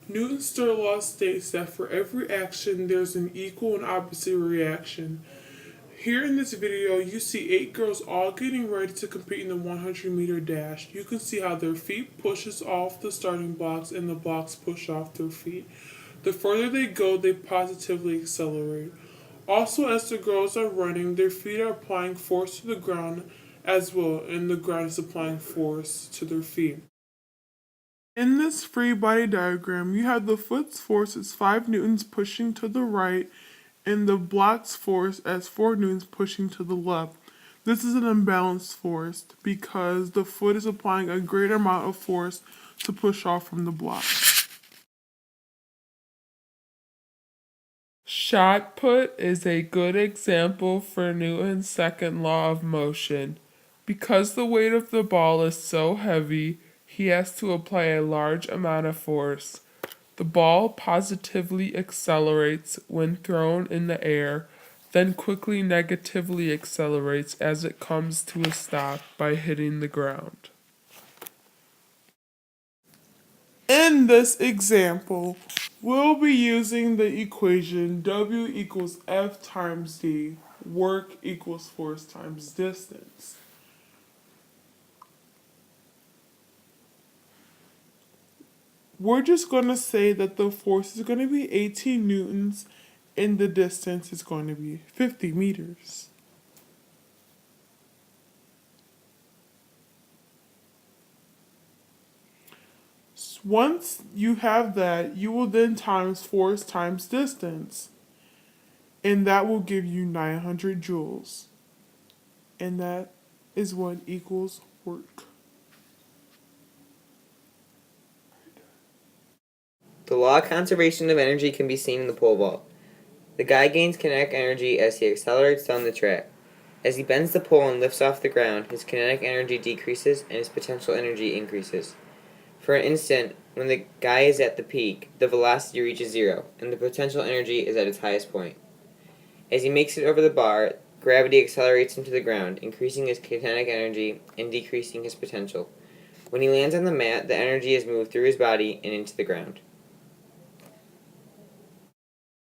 Newton's third law states that for every action there's an equal and opposite reaction. Here in this video, you see 8 girls all getting ready to compete in the 100-meter dash. You can see how their feet pushes off the starting blocks and the blocks push off their feet. The further they go, they positively accelerate. Also, as the girls are running, their feet are applying force to the ground as well, and the ground is applying force to their feet. In this free body diagram, you have the foot's force as 5 newtons pushing to the right and the block's force as 4 newtons pushing to the left. This is an imbalanced force because the foot is applying a greater amount of force to push off from the block. Shot put is a good example for Newton's second law of motion. Because the weight of the ball is so heavy, he has to apply a large amount of force. The ball positively accelerates when thrown in the air, then quickly negatively accelerates as it comes to a stop by hitting the ground. In this example, we'll be using the equation W equals F times D, work equals force times distance. We're just going to say that the force is going to be 18 newtons and the distance is going to be 50 meters. Once you have that, you will then times force times distance, and that will give you 900 joules. And that is what equals work. The law of conservation of energy can be seen in the pole vault. The guy gains kinetic energy as he accelerates down the track. As he bends the pole and lifts off the ground, his kinetic energy decreases and his potential energy increases. For an instant, when the guy is at the peak, the velocity reaches 0, and the potential energy is at its highest point. As he makes it over the bar, gravity accelerates him to the ground, increasing his kinetic energy and decreasing his potential. When he lands on the mat, the energy is moved through his body and into the ground.